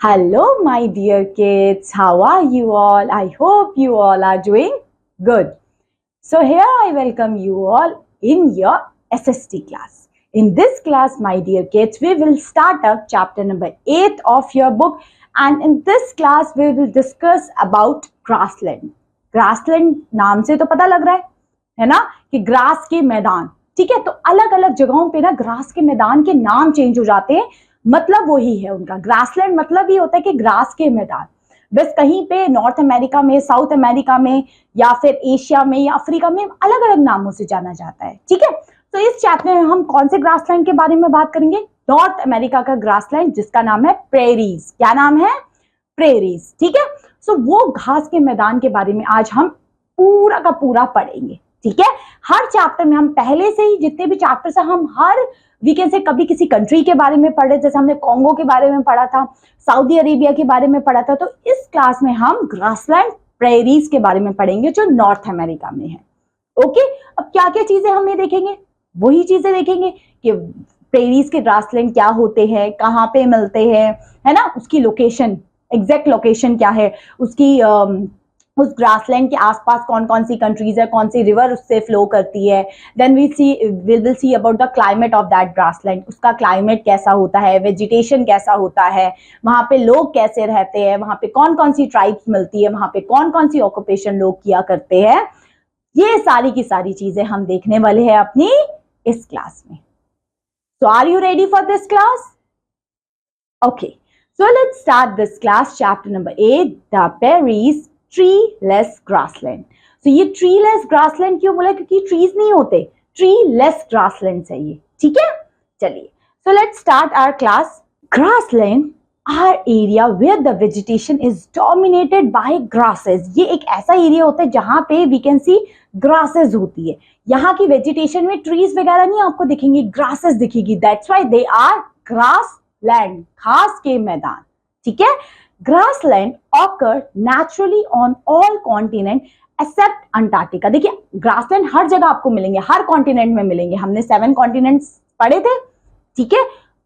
Hello, my dear kids. How are you all? I hope you all are doing good. So, here I welcome you all in your SST class. In this class, my dear kids, we will start up chapter number 8 of your book. And in this class, we will discuss about grassland. Grassland नाम से तो पता लग रहा है ना, कि grass के मैदान. ठीक है, तो अलग अलग जगहों पे ना ग्रास के मैदान के नाम चेंज हो जाते हैं. मतलब वही है उनका. ग्रासलैंड मतलब ये होता है कि ग्रास के मैदान. बस कहीं पे नॉर्थ अमेरिका में, साउथ अमेरिका में, या फिर एशिया में या अफ्रीका में अलग अलग नामों से जाना जाता है. ठीक है, तो इस चैप्टर में हम कौन से ग्रासलैंड के बारे में बात करेंगे? नॉर्थ अमेरिका का ग्रासलैंड जिसका नाम है प्रेरीज. क्या नाम है? प्रेरीज. ठीक है, सो वो घास के मैदान के बारे में आज हम पूरा का पूरा पढ़ेंगे. ठीक है, हर चैप्टर में हम पहले से ही जितने भी चैप्टर है हम हर वीकेंड से कभी किसी कंट्री के बारे में पढ़े. जैसे हमने कॉन्गो के बारे में पढ़ा था, सऊदी अरेबिया के बारे में पढ़ा था. तो इस क्लास में हम ग्रासलैंड प्रेरीज के बारे में पढ़ेंगे जो नॉर्थ अमेरिका में है. ओके, अब क्या क्या चीजें हम ये देखेंगे? वही चीजें देखेंगे कि प्रेरीज के ग्रासलैंड क्या होते हैं, कहाँ पे मिलते हैं, है ना, उसकी लोकेशन, एग्जैक्ट लोकेशन क्या है, उसकी उस ग्रासलैंड के आसपास कौन कौन सी कंट्रीज है, कौन सी रिवर उससे फ्लो करती है. Then we will see about the climate of that grassland. उसका क्लाइमेट कैसा होता है, वेजिटेशन कैसा होता है, वहां पे लोग कैसे रहते हैं, वहां पे कौन कौन सी ट्राइब्स मिलती है, वहां पे कौन कौन सी ऑक्यूपेशन लोग किया करते हैं. ये सारी की सारी चीजें हम देखने वाले हैं अपनी इस क्लास में. So are you ready for this class? Okay, so let's start this class. Chapter number 8, the Prairies, treeless grassland. So ये treeless grassland क्यों बोला? क्योंकि trees नहीं होते, treeless grasslands है ये. ठीक है, चलिए. So let's start our class. Grassland are area where the vegetation is dominated by grasses. ये एक ऐसा एरिया होता है जहां पे we can see grasses होती है. यहाँ की वेजिटेशन में ट्रीज वगैरह नहीं आपको दिखेंगी, ग्रासेस दिखेगी. That's why they are grassland, घास के मैदान. ठीक है, grassland occur naturally on all continent except Antarctica. देखिए, ग्रासलैंड हर जगह आपको मिलेंगे, हर कॉन्टिनेंट में मिलेंगे. हमने 7 कॉन्टिनेंट्स पढ़े थे. ठीक है,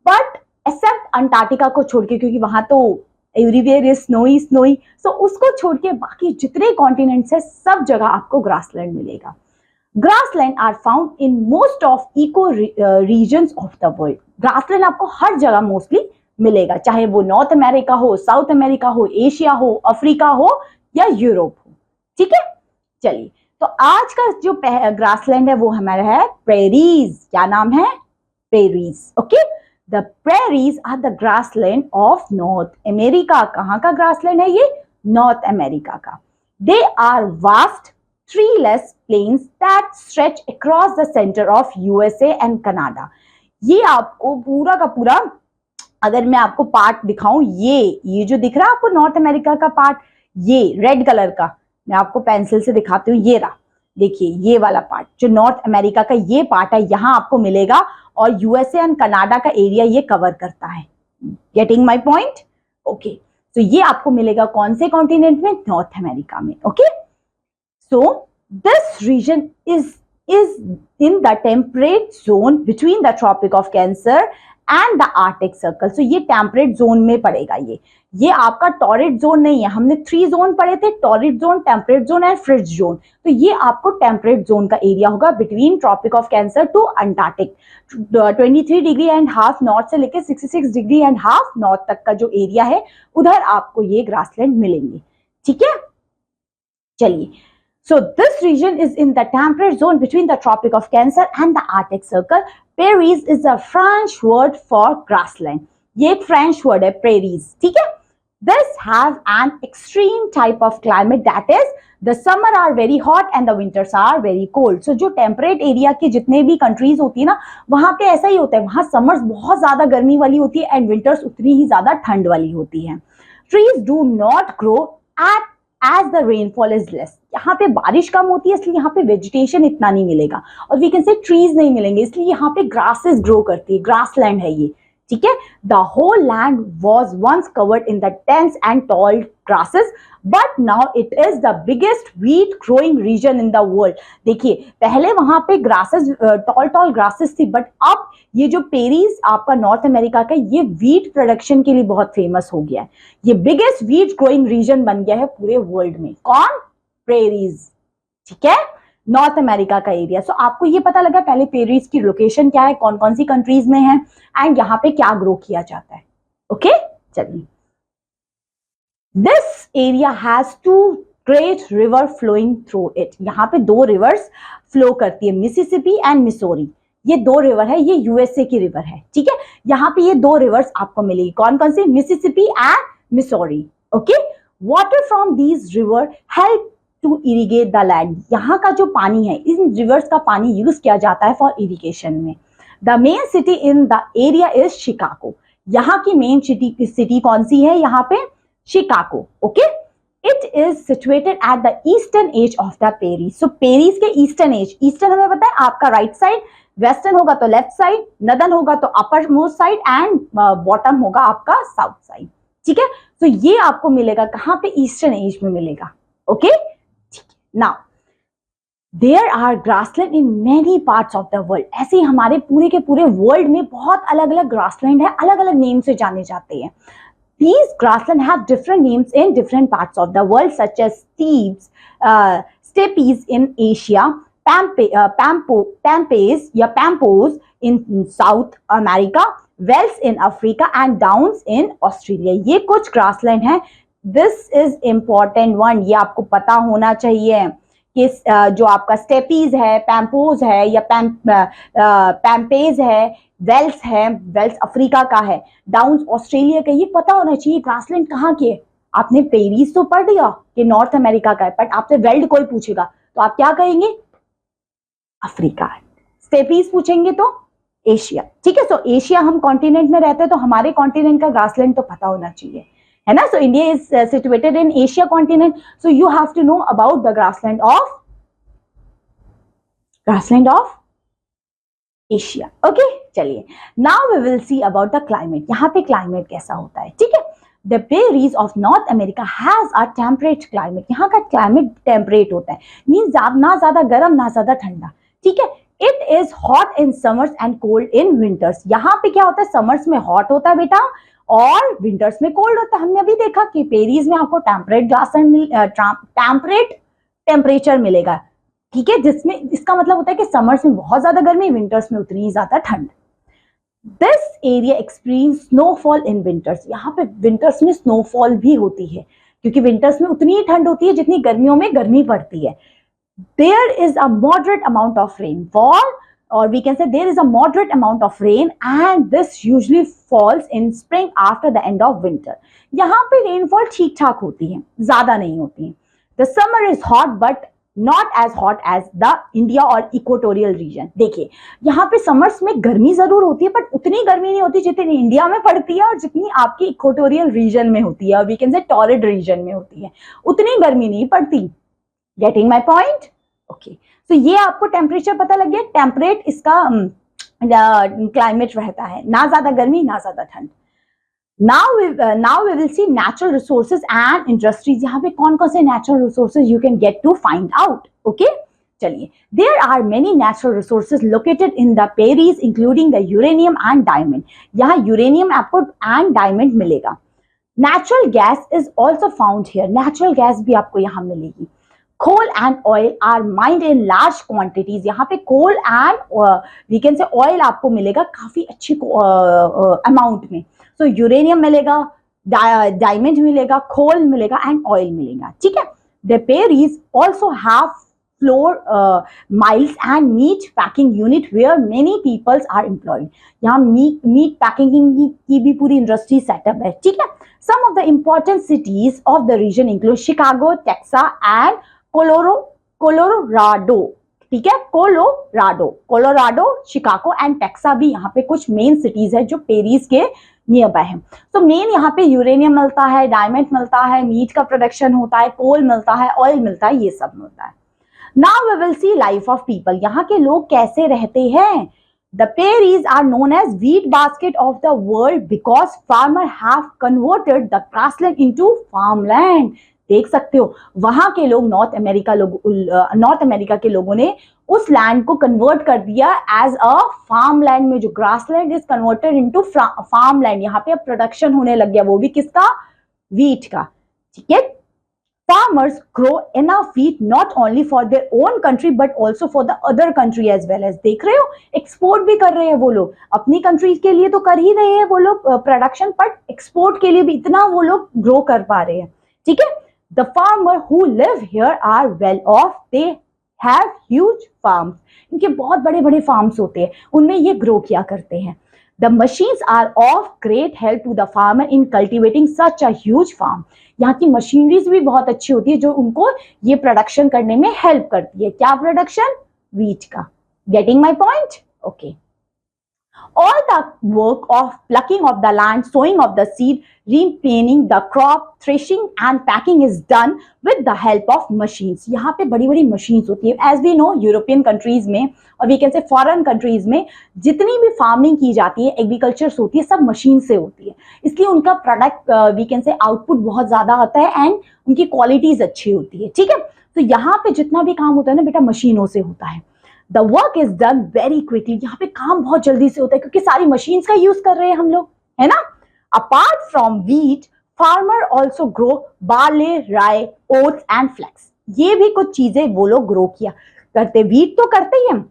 बट एक्सेप्ट अंटार्कटिका को छोड़ के, क्योंकि वहां तो एवरीवेयर इज स्नोई स्नोई. सो उसको छोड़ के बाकी जितने कॉन्टिनेंट्स है सब जगह आपको ग्रासलैंड मिलेगा. Grassland are found in most of eco regions of the world. Grassland आपको हर जगह मोस्टली मिलेगा, चाहे वो नॉर्थ अमेरिका हो, साउथ अमेरिका हो, एशिया हो, अफ्रीका हो या यूरोप हो. ठीक है, चलिए. तो आज का जो ग्रासलैंड है वो हमारा है प्रेरीज. क्या नाम है? Prairies. Okay, the prairies are the grassland of North America. कहाँ का ग्रासलैंड है ये? नॉर्थ अमेरिका का. They are vast treeless plains that stretch across the center of USA and Canada. ये आपको पूरा का पूरा, अगर मैं आपको पार्ट दिखाऊं, ये जो दिख रहा है आपको नॉर्थ अमेरिका का पार्ट, ये रेड कलर का, मैं आपको पेंसिल से दिखाती हूँ. ये रहा, देखिए ये वाला पार्ट जो नॉर्थ अमेरिका का ये पार्ट है, यहाँ आपको मिलेगा. और यूएसए एंड कनाडा का एरिया ये कवर करता है. Getting my point? ओके, तो ये आपको मिलेगा कौन से कॉन्टिनेंट में? नॉर्थ अमेरिका में. Okay, so this region is in the temperate zone between the Tropic of Cancer and the Arctic Circle. So ये temperate zone में पड़ेगा. ये आपका torrid zone नहीं है. हमने 3 जोन पढ़े थे, torrid zone, temperate zone and fridge zone. तो ये आपको temperate zone का एरिया होगा between Tropic of Cancer to Antarctic. 23.5 north से लेके 66.5 नॉर्थ तक का जो एरिया है, उधर आपको ये ग्रासलैंड मिलेंगे. ठीक है, चलिए. So this region is in the temperate zone between the Tropic of Cancer and the Arctic Circle. Prairies is a French word for grassland. ये एक French word है, prairies. ठीक है? This have an extreme type of climate, that is the summer are very hot and the winters are very cold. So जो temperate area के जितने भी countries होती है ना, वहाँ पे ऐसा ही होता है. वहाँ summers बहुत ज्यादा गर्मी वाली होती है and winters उतनी ही ज्यादा ठंड वाली होती है. Trees do not grow as the rainfall is less. यहाँ पे बारिश कम होती है, इसलिए यहाँ पे वेजिटेशन इतना नहीं मिलेगा, और वी कैन से ट्रीज नहीं मिलेंगे, इसलिए यहाँ पे ग्रासेस ग्रो करती है. ग्रासलैंड है ये. ठीक है। The whole land was once covered in the dense and tall grasses but now it is the biggest wheat growing region in the world. देखिए पहले वहां पे ग्रासेस टॉल टॉल ग्रासेस थी, बट अब ये जो पेरीज आपका नॉर्थ अमेरिका का, ये व्हीट प्रोडक्शन के लिए बहुत फेमस हो गया है। ये बिगेस्ट व्हीट ग्रोइंग रीजन बन गया है पूरे वर्ल्ड में। कौन? पेरीज, ठीक है, नॉर्थ अमेरिका का एरिया। सो आपको ये पता लगा पहले पेरीज की लोकेशन क्या है, कौन कौन सी कंट्रीज में है, एंड यहाँ पे क्या ग्रो किया जाता है। ओके, चलिए। This area has two great river flowing through it. यहाँ पे दो रिवर्स फ्लो करती है, मिसिसिपी एंड मिसोरी। ये दो रिवर है, ये यूएसए की रिवर है, ठीक है। यहाँ पे ये दो रिवर्स आपको मिलेगी, कौन कौन सी? Mississippi and Missouri. Okay, water from these river help to irrigate the land. यहाँ का जो पानी है, इन रिवर्स का पानी यूज किया जाता है फॉर इरिगेशन में। The main city in the area is Chicago. यहाँ की मेन सिटी कौन सी है? यहाँ पे Chicago. Okay, it is situated at the eastern edge of the prairies. So prairies के ईस्टर्न एज, ईस्टर्न हमें पता है आपका राइट साइड, वेस्टर्न होगा तो लेफ्ट साइड, नदर्न होगा तो upper most side, and bottom होगा आपका साउथ साइड, ठीक है। तो ये आपको मिलेगा कहाँ पे? ईस्टर्न एज में मिलेगा। Okay, now there are grassland in many parts of the world. ऐसे ही हमारे पूरे के पूरे वर्ल्ड में बहुत अलग अलग ग्रासलैंड है, अलग अलग नेम से जाने जाते हैं। These grasslands have different names in different parts of the world, such as steppes in Asia, pampas या pampos in South America, wells in Africa, and downs in Australia. ये कुछ grassland हैं। This is important one, ये आपको पता होना चाहिए कि जो आपका स्टेपीज है, पैम्पोज है या पैम्पेज है, वेल्स है, वेल्स अफ्रीका का है, डाउन्स ऑस्ट्रेलिया का, ये पता होना चाहिए। ग्रासलैंड कहाँ के? आपने पेरीज तो पढ़ लिया कि नॉर्थ अमेरिका का है, बट आपसे वेल्ड कोई पूछेगा तो आप क्या कहेंगे? अफ्रीका है। स्टेपीज पूछेंगे तो एशिया, ठीक है। सो एशिया, हम कॉन्टिनेंट में रहते हैं तो हमारे कॉन्टिनेंट का ग्रासलैंड तो पता होना चाहिए, है ना। So India is situated in Asia continent, so you have to know about the grassland of Asia. Okay, चलिए। Now we will see about the climate. यहाँ पे क्लाइमेट कैसा होता है, ठीक है। The prairies of North America has a temperate climate. यहाँ का क्लाइमेट टेम्परेट होता है, मीन्स ना ज्यादा गर्म ना ज्यादा ठंडा, ठीक है। It is hot in summers and cold in winters. यहाँ पे क्या होता है? समर्स में हॉट होता है बेटा, और विंटर्स में कोल्ड होता है। हमने अभी देखा कि पेरीज में आपको टेम्परेट टेम्परेचर मिलेगा, ठीक है, जिसमें इसका मतलब होता है कि समर्स में बहुत ज्यादा गर्मी, विंटर्स में उतनी ही ज्यादा ठंड। This area experience snowfall in winters. यहाँ पे विंटर्स में स्नोफॉल भी होती है, क्योंकि विंटर्स में उतनी ही ठंड होती है जितनी गर्मियों में गर्मी पड़ती है। There is a moderate amount of rainfall, or we can say there is a moderate amount of rain, and this usually falls in spring after the end of winter. यहाँ पे रेनफॉल ठीक ठाक होती है, ज्यादा नहीं होती है। The summer is hot but not as hot as the India or equatorial region. देखिए यहाँ पे समर्स में गर्मी जरूर होती है, बट उतनी गर्मी नहीं होती जितनी इंडिया में पड़ती है और जितनी आपकी इक्वेटोरियल रीजन में होती है, और we can say torrid region में होती है, उतनी गर्मी नहीं पड़ती। Getting my point? ओके, तो ये आपको टेम्परेचर पता लग गया। टेम्परेट इसका क्लाइमेट रहता है, ना ज्यादा गर्मी ना ज्यादा ठंड। Now we will see natural resources and industries. यहाँ पे कौन कौन से natural resources you can get to find out. Okay, चलिए। There are many natural resources located in the prairies including the uranium and diamond. यहाँ uranium आपको and diamond मिलेगा। Natural gas is also found here. Natural gas भी आपको यहाँ मिलेगी। Coal and oil are mined in large quantities. यहाँ पे coal and we can say oil आपको मिलेगा काफी अच्छी अमाउंट में। So यूरेनियम मिलेगा, डायमंड मिलेगा, coal मिलेगा and oil मिलेगा, ठीक है। The Peris also have flour mills and meat packing unit where many peoples are employed. यहाँ meat packing की भी पूरी इंडस्ट्री सेटअप है, ठीक है। Some of the important cities of the region include Chicago, Texas and Colorado, ठीक है। Colorado, Chicago and taxa भी यहाँ पे कुछ मेन सिटीज है जो पेरीज के नियर बाय है। तो मेन यहाँ पे यूरेनियम मिलता है, डायमंड मिलता है, मीट का प्रोडक्शन होता है, कोल मिलता है, ऑयल मिलता है, ये सब मिलता है। Now we will see life of people. यहाँ के लोग कैसे रहते हैं। The prairies are known as wheat basket of the world because farmers have converted the grassland into farmland. देख सकते हो वहां के लोग नॉर्थ अमेरिका के लोगों ने उस लैंड को कन्वर्ट कर दिया एज अ फार्म लैंड में, जो grassland is converted into farm land. यहाँ पे अब प्रोडक्शन होने लग गया, वो भी किसका? व्हीट का. ठीक है. Farmers grow enough wheat not only for their own country but also for the other country as well as. देख रहे हो, एक्सपोर्ट भी कर रहे हैं वो लोग. अपनी कंट्री के लिए तो कर ही रहे हैं वो लोग प्रोडक्शन, बट एक्सपोर्ट के लिए भी इतना वो लोग ग्रो कर पा रहे हैं. ठीक है. The farmer who live here are well off. They have huge farms. इनके बहुत बड़े बड़े फार्म्स होते हैं, उनमें ये ग्रो किया करते हैं. The machines are of great help to the farmer in cultivating such a huge farm. यहाँ की मशीनरीज भी बहुत अच्छी होती है जो उनको ये प्रोडक्शन करने में हेल्प करती है. क्या प्रोडक्शन? व्हीट का. Getting my point? Okay. All the work of plucking of the land, sowing of the seed, replanting the crop, threshing and packing is done with the help of machines. यहाँ पे बड़ी बड़ी machines होती है. As we know, European countries में और we can say foreign countries में जितनी भी फार्मिंग की जाती है, एग्रीकल्चर होती है, सब मशीन से होती है. इसलिए उनका product we can say output बहुत ज्यादा होता है एंड उनकी क्वालिटीज अच्छी होती है. ठीक है. तो यहाँ पे जितना भी काम होता है ना बेटा, मशीनों से होता है. The work is done very quickly. यहाँ पे काम बहुत जल्दी से होता है क्योंकि सारी मशीन्स का यूज कर रहे हैं हम लोग, है ना. Apart from wheat, farmer also grow barley, rye, oats and flax. ये भी कुछ चीजें वो लोग ग्रो किया करते. व्हीट तो करते ही हम,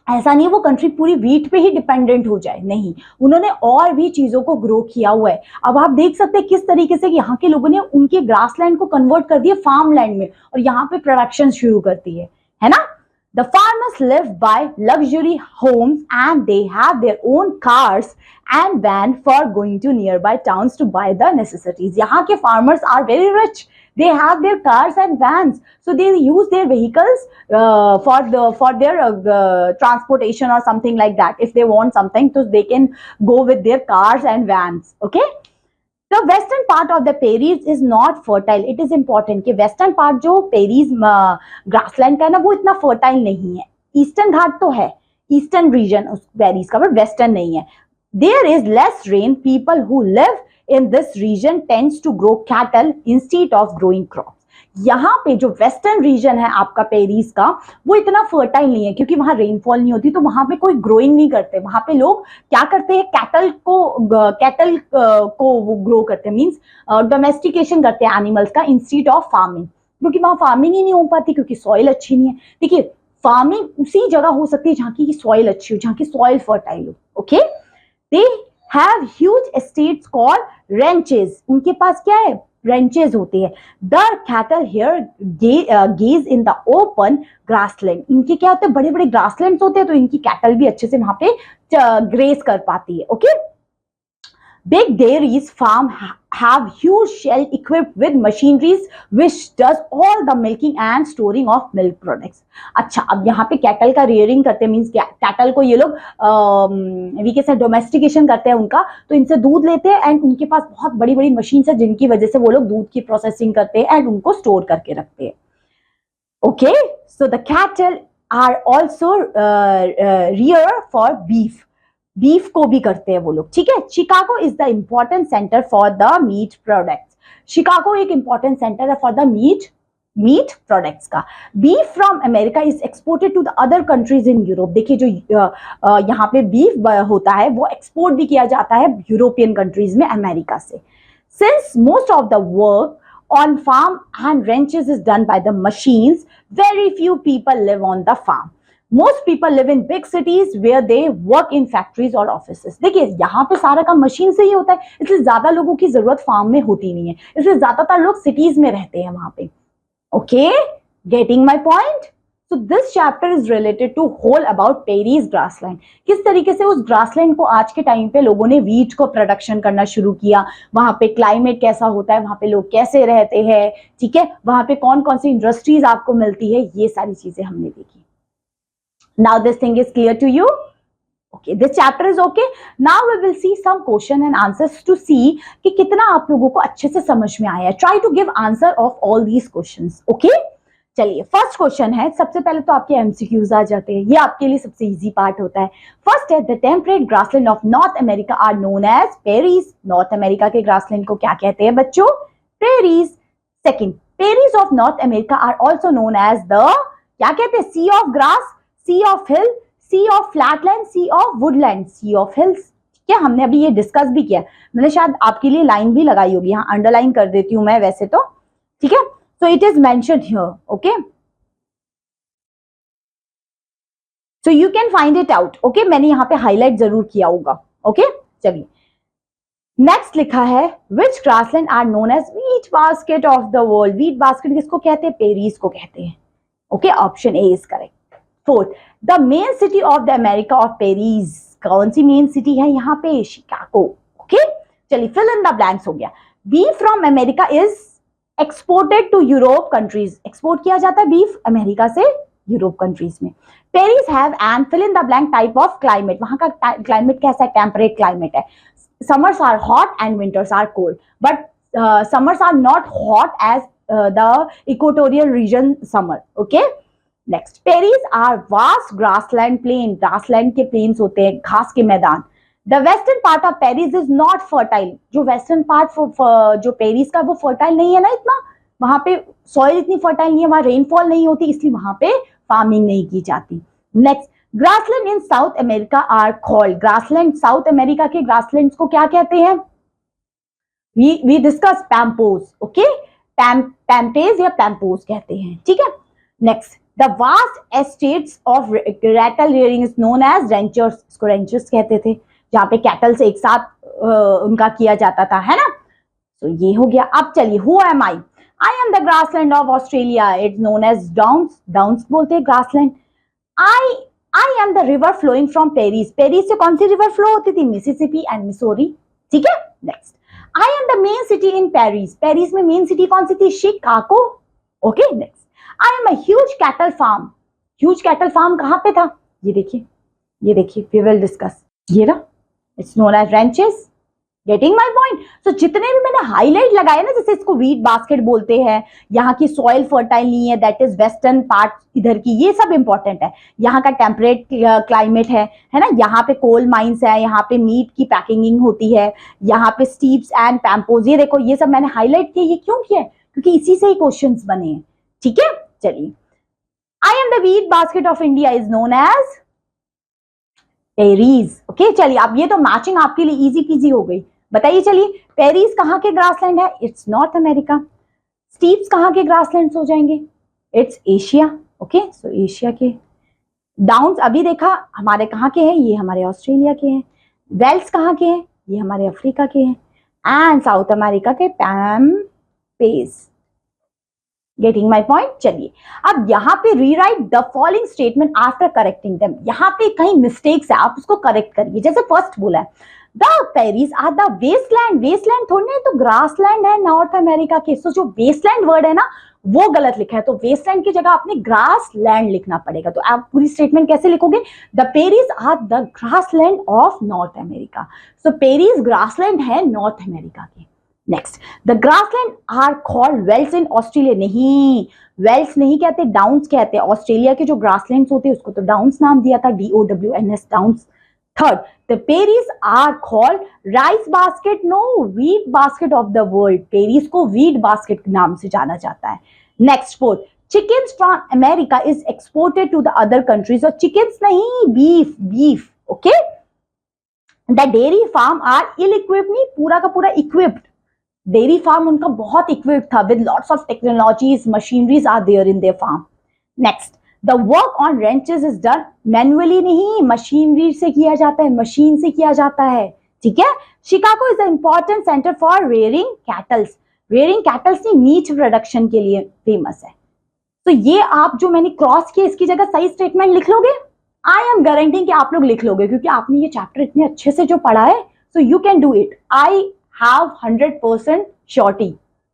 ऐसा नहीं वो कंट्री पूरी व्हीट पे ही डिपेंडेंट हो जाए, नहीं, उन्होंने और भी चीजों को ग्रो किया हुआ है. अब आप देख सकते हैं किस तरीके से यहाँ के लोगों ने उनके ग्रासलैंड को कन्वर्ट कर दिया फार्म लैंड में और यहाँ पे प्रोडक्शन शुरू करती है ना. The farmers live by luxury homes and they have their own cars and van for going to nearby towns to buy the necessities. यहाँ के farmers are very rich. They have their cars and vans, so they use their vehicles for their transportation or something like that. If they want something, so they can go with their cars and vans. Okay. The western part of the prairies is not fertile. It is important कि western part जो prairies grassland का है ना, वो इतना fertile नहीं है. Eastern घाट तो है, eastern region उस prairies का, but western नहीं है. There is less rain. People who live in this region tends to grow cattle instead of growing crops. यहाँ पे जो वेस्टर्न रीजन है आपका पेरीज का, वो इतना फर्टाइल नहीं है क्योंकि वहां रेनफॉल नहीं होती, तो वहां पे कोई ग्रोइंग नहीं करते. वहां पे लोग क्या करते हैं, कैटल को वो ग्रो करते हैं, मींस डोमेस्टिकेशन करते हैं एनिमल्स का इंस्टीड ऑफ फार्मिंग, क्योंकि वहां फार्मिंग ही नहीं हो पाती क्योंकि सॉइल अच्छी नहीं है. देखिए, फार्मिंग उसी जगह हो सकती है जहाँ की सॉइल अच्छी हो, जहाँ की सॉइल फर्टाइल हो. Okay. They have huge estates called ranches. उनके पास क्या है, रेंचेस होते हैं. The cattle here gauge in the open grassland. इनके क्या होते हैं, बड़े बड़े ग्रासलैंड्स होते हैं, तो इनकी कैटल भी अच्छे से वहां पे ग्रेस कर पाती है. Okay. Big dairies farm have huge shell equipped with machineries which does all the milking and storing of milk products. अच्छा, अब यहाँ पे कैटल का रियरिंग करते हैं, मीन्स कैटल को ये लोग वी कैसे डोमेस्टिकेशन करते हैं उनका, तो इनसे दूध लेते हैं एंड उनके पास बहुत बड़ी बड़ी मशीन है जिनकी वजह से वो लोग दूध की प्रोसेसिंग करते हैं एंड उनको स्टोर करके रखते हैं. Okay. So the cattle are also rear for beef. Beef को भी करते हैं वो लोग. ठीक है. Chicago is the important centre for the meat products. Chicago एक इंपॉर्टेंट सेंटर है फॉर द मीट प्रोडक्ट्स का. Beef from America is exported to the other countries in Europe. देखिए, जो यहाँ पे बीफ होता है वो एक्सपोर्ट भी किया जाता है यूरोपियन कंट्रीज में अमेरिका से. Since most of the work on farm and ranches is done by the machines, very few people live on the farm. Most people live in big cities where they work in factories or offices. देखिए, यहाँ पे सारा काम machine से ही होता है, इसलिए ज्यादा लोगों की जरूरत फार्म में होती नहीं है, इसलिए ज्यादातर लोग सिटीज में रहते हैं वहां पे. Okay. Getting my point. So this chapter is related to whole about Prairies grassland. किस तरीके से उस ग्रासलैंड को आज के टाइम पे लोगों ने व्हीट को प्रोडक्शन करना शुरू किया, वहां पे क्लाइमेट कैसा होता है, वहां पे लोग कैसे रहते हैं, ठीक है, वहां पे कौन कौन सी इंडस्ट्रीज आपको मिलती है, ये सारी चीजें हमने देखी. Now this thing is clear to you? Okay, this chapter is okay. Now we will see some question and answers to see कि कितना आप लोगों को अच्छे से समझ में आया. Try to give answer of all these questions. Okay? चलिए फर्स्ट क्वेश्चन है, सबसे पहले तो आपके एमसीक्यूज आ जाते हैं, ये आपके लिए सबसे इजी पार्ट होता है। फर्स्ट है the temperate grassland of North America are known as prairies. नॉर्थ अमेरिका के ग्रासलैंड को क्या कहते हैं बच्चों? Prairies. Second, prairies of North America are also known as the, क्या कहते हैं? Sea of grass, sea of hill, sea of flatland, sea of woodland. Sea of hills, क्या हमने अभी ये डिस्कस भी किया, मैंने शायद आपके लिए लाइन भी लगाई होगी, यहाँ अंडरलाइन कर देती हूं मैं वैसे तो, ठीक है। So it is mentioned here, okay? So you can find it out, okay? मैंने यहाँ पे हाईलाइट जरूर किया होगा, okay? चलिए नेक्स्ट लिखा है which grassland are known as wheat basket of the world. Wheat basket किसको कहते हैं? पेरीज को कहते हैं, okay. Option A is correct. Fourth, the main city of the America of prairies. कौन सी मेन सिटी है यहाँ पे? Chicago, okay. चलिए फिल इन द ब्लैंक्स हो गया। Beef from America is exported to Europe countries. Export किया जाता है बीफ अमेरिका से यूरोप कंट्रीज में। Prairies have and fill in the blank type of climate. वहां का क्लाइमेट कैसा है? टेम्परेट क्लाइमेट है। Summers are hot and winters are cold, but summers are not hot as the equatorial region summer, okay. Next, prairies are vast grassland plain. Grassland के plains होते हैं, घास के मैदान। The western part of prairies is not fertile. जो western part जो prairies का वो फर्टाइल नहीं है ना इतना, वहां पे सॉइल इतनी फर्टाइल नहीं है, वहां रेनफॉल नहीं होती, इसलिए वहां पे फार्मिंग नहीं की जाती। Next, grassland in South America are called. Grassland, South America के ग्रासलैंड्स को क्या कहते हैं? We discuss Pampas, okay. Pampas या पैम्पोज कहते हैं, ठीक है। Next, the vast estates of cattle rearing is known as ranchers. इसको रेंचर्स कहते थे, जहां पे कैटल से एक साथ उनका किया जाता था, है ना। तो ये हो गया। अब चलिए, who am I? I am the grassland of Australia, it's known as downs. Downs बोलते हैं grassland. I am the river flowing from prairies. Prairies से कौन सी रिवर फ्लो होती थी? मिसिसिपी एंड मिसोरी, ठीक है। Next, I am the main city in prairies. Prairies में main city कौन सी थी? Chicago, okay. Next, I am a huge cattle farm. Huge cattle farm कहां पे था? ये देखिए, ये देखिए, वी विल डिस्कस। ये रहा, it's known as ranches. Getting my point? So जितने भी मैंने हाईलाइट लगाए ना, जैसे इसको व्हीट बास्केट बोलते हैं, यहाँ की सॉइल फर्टाइल नहीं है, दैट इज वेस्टर्न पार्ट इधर की, ये सब इंपॉर्टेंट है। यहाँ का टेम्परेट क्लाइमेट है ना। यहाँ पे कोल माइंस है, यहाँ पे मीट की पैकिंग होती है, यहाँ पे स्टीप्स एंड पैम्पोज। ये देखो, ये सब मैंने हाईलाइट किया। ये क्यों किया? क्योंकि इसी से ही क्वेश्चन बने हैं, ठीक है। चलिए, I am the wheat basket of India is known as prairies, okay. चलिए, अब ये तो मैचिंग आपके लिए इजी पीजी हो गई। बताइए, चलिए, पेरिस कहाँ के ग्रासलैंड है? It's north America. स्टीप्स कहाँ के ग्रासलैंड्स हो जाएंगे? It's Asia, okay. So Asia के। डाउन्स अभी देखा हमारे कहाँ के हैं? ये हमारे ऑस्ट्रेलिया के हैं। वेल्स कहाँ के हैं? ये हमारे अफ्रीका के हैं। एंड साउथ अमेरिका के पैम्पेज। Getting my point? चलिए, अब यहाँ पे rewrite the following statement after correcting them. यहाँ पे कहीं मिस्टेक्स है, आप उसको करेक्ट करिए। जैसे फर्स्ट बोला है the prairies are the wasteland. Wasteland थोड़ी ना, तो ग्रासलैंड है नॉर्थ अमेरिका के। सो जो वेस्टलैंड वर्ड है ना, वो गलत लिखा है, तो वेस्टलैंड की जगह आपने ग्रासलैंड लिखना पड़ेगा। तो आप पूरी स्टेटमेंट कैसे लिखोगे? The prairies are the grassland of North America. So prairies grassland है नॉर्थ अमेरिका के। Next, the grassland are called wells in Australia. नहीं, वेल्स नहीं कहते, डाउन्स कहते हैं। ऑस्ट्रेलिया के जो ग्रासलैंड्स होते हैं उसको तो डाउन्स नाम दिया था, DOWNS, downs. Third, the prairies are called rice basket, no, wheat basket of the world. Prairies को व्हीट बास्केट के नाम से जाना जाता है। Next, fourth, chickens from America is exported to the other countries. और चिकन्स नहीं, beef, beef, okay. The dairy farm are ill equipped, नहीं, पूरा का पूरा इक्विप्ड। डेयरी फार्म उनका बहुत इक्विप्ड था with lots of technologies, machineries are there in their farm. Next, the work on ranches is done manually, नहीं, machinery से किया जाता है, मशीन से किया जाता है, ठीक है। Chicago is the important centre for rearing kettles. Rearing kettles नहीं, मीट प्रोडक्शन के लिए फेमस है। तो ये आप जो मैंने क्रॉस किया, इसकी जगह सही स्टेटमेंट लिख लोगे। आई एम गारंटिंग कि आप लोग लिख लोगे, क्योंकि आपने ये चैप्टर इतने अच्छे से जो पढ़ा है, so you can do it. I have 100% surety,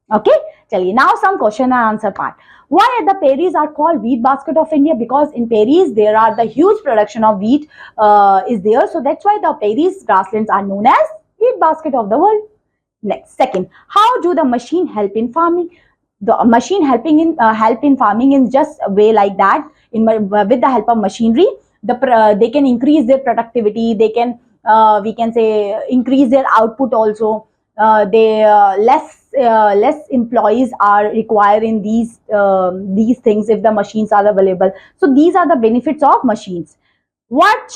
okay. चलिए, now some question and answer part. Why the Peris are called wheat basket of India? Because in Peris there are the huge production of wheat is there, so that's why the Peris grasslands are known as wheat basket of the world. Next, second, how do the machine help in farming? the machine help in farming in just a way like that. With the help of machinery, they can increase their productivity. They can, we can say, increase their output also. They less employees are required in these things if the machines are available. So these are the benefits of machines. What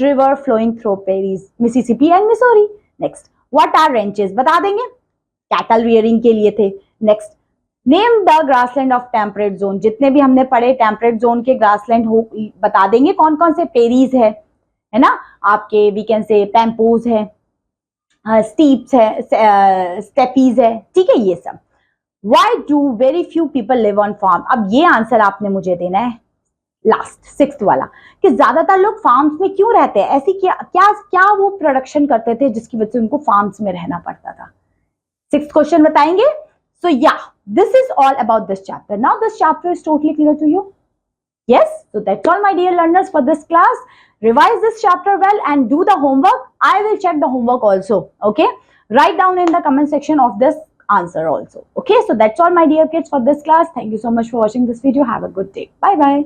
river flowing through prairies? Mississippi and Missouri. Next, what are ranches? बता देंगे, cattle rearing के लिए थे. Next, name the grassland of temperate zone. जितने भी हमने पढ़े temperate zone के ग्रासलैंड हो, बता देंगे कौन कौन से. पेरीज है ना आपके, वी कैन से पैम्पोज है, स्टीप्स है, स्टेपीज है, ठीक है ये सब. Why do very few people live on farm? अब ये आंसर आपने मुझे देना है, लास्ट 6th वाला, कि ज्यादातर लोग फार्म्स में क्यों रहते हैं. ऐसी क्या क्या क्या वो प्रोडक्शन करते थे जिसकी वजह से उनको फार्म्स में रहना पड़ता था. 6th क्वेश्चन बताएंगे. So yeah, this is all about this chapter. Now this chapter is totally clear to you. Yes, so that's all my dear learners for this class. Revise this chapter well and do the homework. I will check the homework also. Okay, write down in the comment section of this answer also. Okay, so that's all my dear kids for this class. Thank you so much for watching this video. Have a good day. Bye bye.